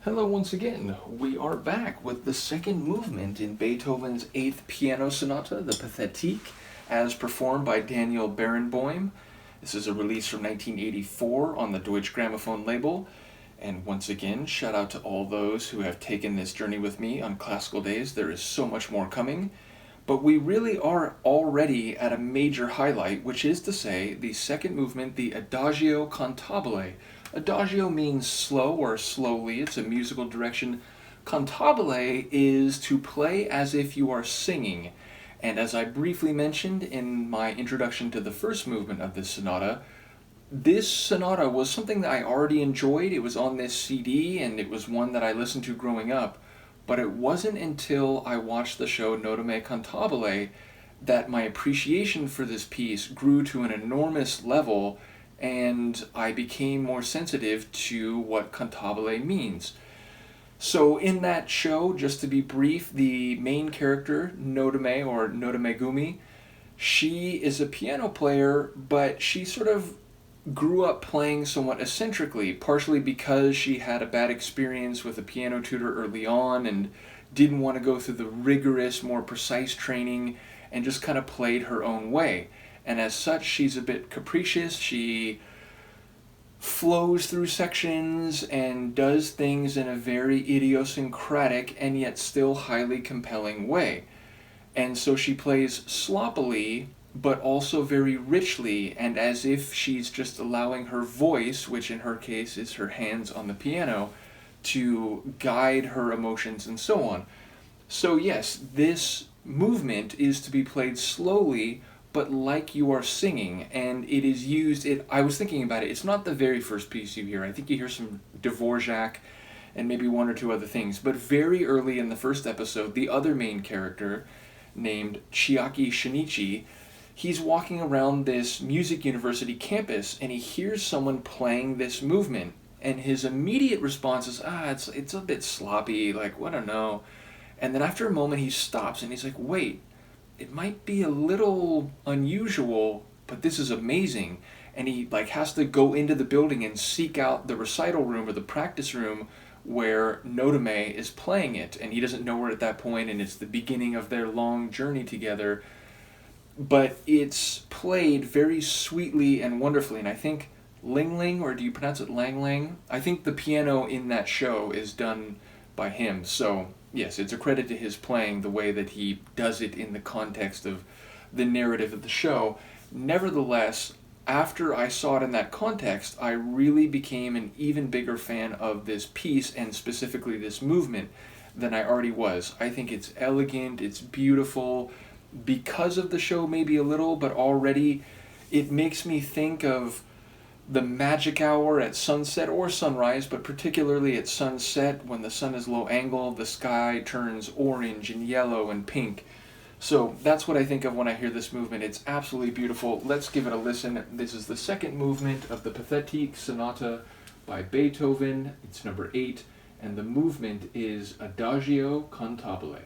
Hello once again. We are back with the second movement in Beethoven's Eighth Piano Sonata, the Pathetique, as performed by Daniel Barenboim. This is a release from 1984 on the Deutsche Grammophon label. And once again, shout out to all those who have taken this journey with me on classical days. There is so much more coming. But we really are already at a major highlight, which is to say, the second movement, the Adagio Cantabile. Adagio means slow or slowly, it's a musical direction. Cantabile is to play as if you are singing. And as I briefly mentioned in my introduction to the first movement of this sonata was something that I already enjoyed. It was on this CD, and it was one that I listened to growing up. But it wasn't until I watched the show Nodame Cantabile that my appreciation for this piece grew to an enormous level, and I became more sensitive to what cantabile means. So in that show, just to be brief, the main character, Nodame or Nodamegumi, she is a piano player, but she sort of grew up playing somewhat eccentrically, partially because she had a bad experience with a piano tutor early on and didn't want to go through the rigorous, more precise training, and just kind of played her own way. And as such, she's a bit capricious. She flows through sections and does things in a very idiosyncratic and yet still highly compelling way. And so she plays sloppily, but also very richly, and as if she's just allowing her voice, which in her case is her hands on the piano, to guide her emotions and so on. So yes, this movement is to be played slowly, but like you are singing, and it is used, I was thinking about it, it's not the very first piece you hear. I think you hear some Dvorak and maybe one or two other things, but very early in the first episode, the other main character, named Chiaki Shinichi, he's walking around this music university campus and he hears someone playing this movement, and his immediate response is, it's a bit sloppy, like, I don't know. And then after a moment he stops and he's like, wait, it might be a little unusual, but this is amazing. And he has to go into the building and seek out the recital room or the practice room where Nodame is playing it, and he doesn't know her at that point, and it's the beginning of their long journey together. But it's played very sweetly and wonderfully, and I think Ling Ling, or do you pronounce it Lang Lang? I think the piano in that show is done by him, so yes, it's a credit to his playing the way that he does it in the context of the narrative of the show. Nevertheless, after I saw it in that context, I really became an even bigger fan of this piece, and specifically this movement, than I already was. I think it's elegant, it's beautiful, because of the show maybe a little, but already it makes me think of the magic hour at sunset or sunrise, but particularly at sunset when the sun is low angle, the sky turns orange and yellow and pink. So that's what I think of when I hear this movement. It's absolutely beautiful. Let's give it a listen. This is the second movement of the Pathetique Sonata by Beethoven. It's number 8, and the movement is Adagio Cantabile.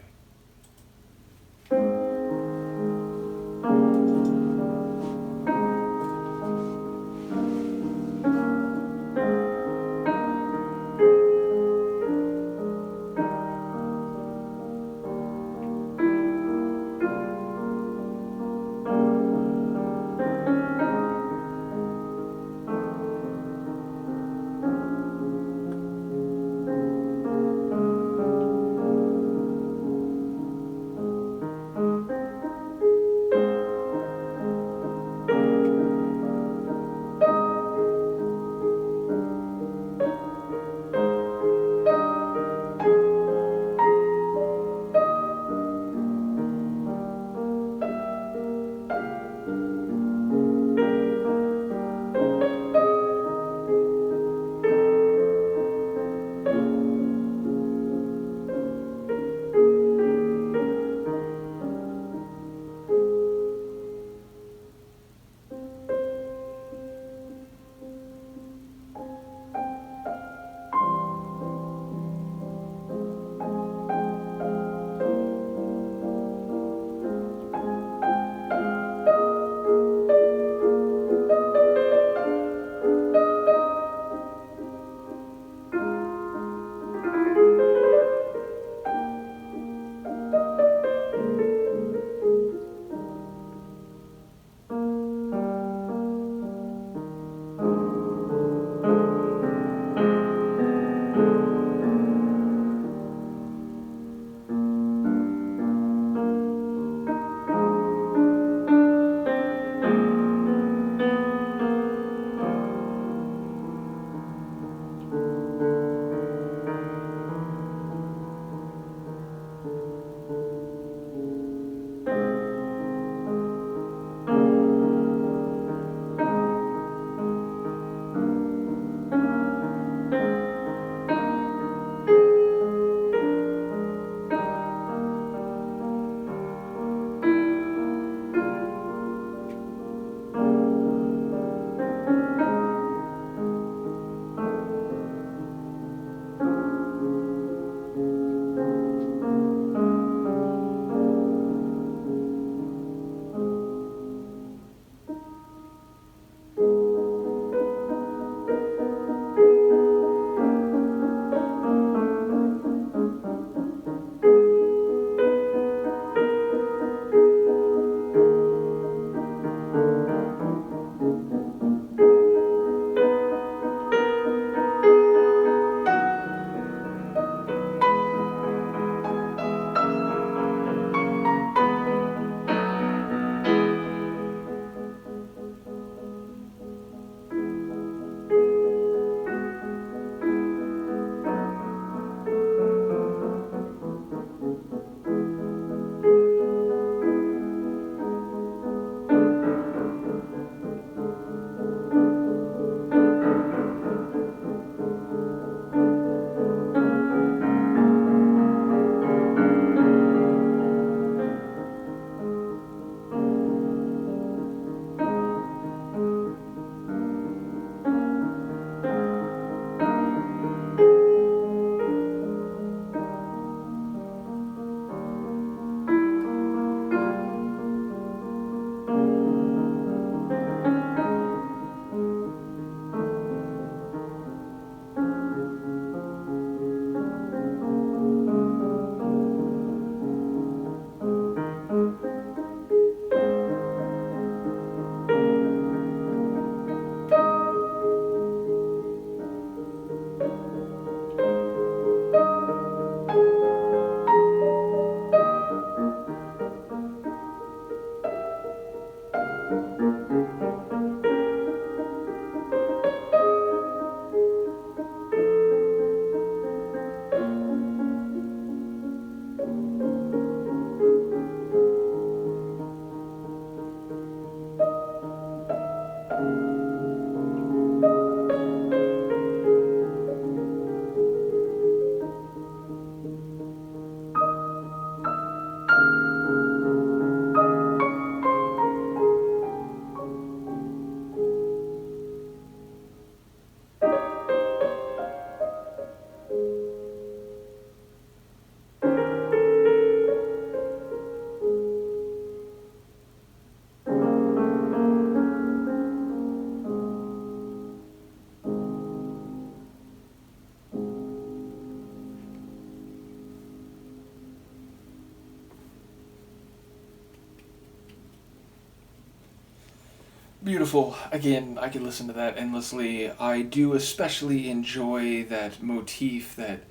Beautiful. Again, I could listen to that endlessly. I do especially enjoy that motif that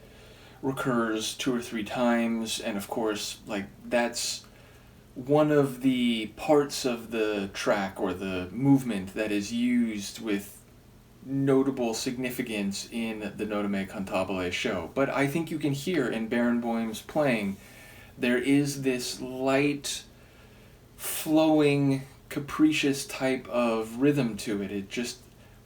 recurs two or three times, and of course, like, that's one of the parts of the track or the movement that is used with notable significance in the Nodame Cantabile show. But I think you can hear in Barenboim's playing, there is this light, flowing, capricious type of rhythm to it. It just,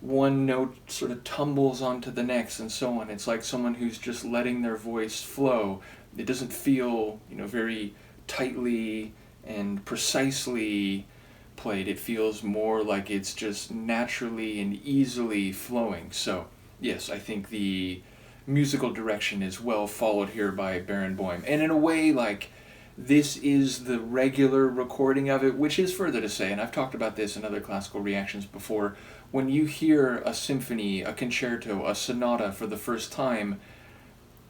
one note sort of tumbles onto the next and so on. It's like someone who's just letting their voice flow. It doesn't feel, very tightly and precisely played. It feels more like it's just naturally and easily flowing. So, yes, I think the musical direction is well followed here by Barenboim. And in a way, like, this is the regular recording of it, which is further to say, and I've talked about this in other classical reactions before, when you hear a symphony, a concerto, a sonata for the first time,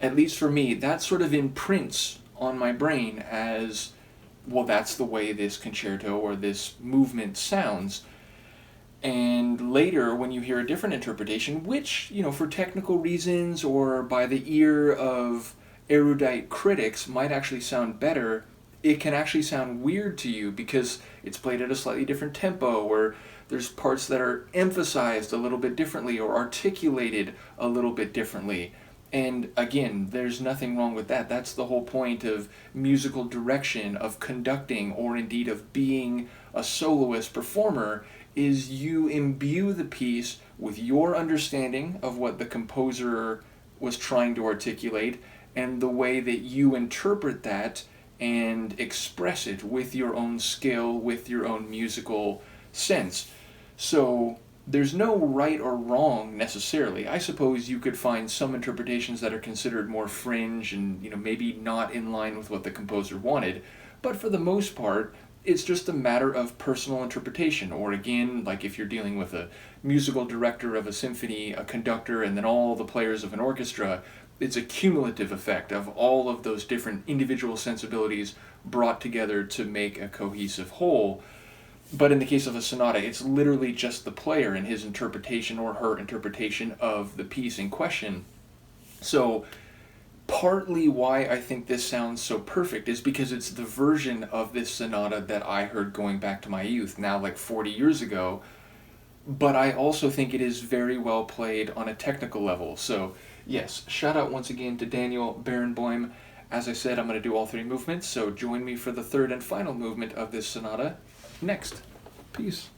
at least for me, that sort of imprints on my brain as, well, that's the way this concerto or this movement sounds. And later, when you hear a different interpretation, which, for technical reasons or by the ear of erudite critics might actually sound better, it can actually sound weird to you because it's played at a slightly different tempo, or there's parts that are emphasized a little bit differently or articulated a little bit differently. And again, there's nothing wrong with that. That's the whole point of musical direction, of conducting, or indeed of being a soloist performer, is you imbue the piece with your understanding of what the composer was trying to articulate and the way that you interpret that and express it with your own skill, with your own musical sense. So there's no right or wrong necessarily. I suppose you could find some interpretations that are considered more fringe and, maybe not in line with what the composer wanted, but for the most part, it's just a matter of personal interpretation. Or again, like if you're dealing with a musical director of a symphony, a conductor, and then all the players of an orchestra, it's a cumulative effect of all of those different individual sensibilities brought together to make a cohesive whole. But in the case of a sonata, it's literally just the player and his interpretation or her interpretation of the piece in question. So partly why I think this sounds so perfect is because it's the version of this sonata that I heard going back to my youth, now like 40 years ago. But I also think it is very well played on a technical level. So yes, shout out once again to Daniel Barenboim. As I said, I'm going to do all three movements, so join me for the third and final movement of this sonata next. Peace.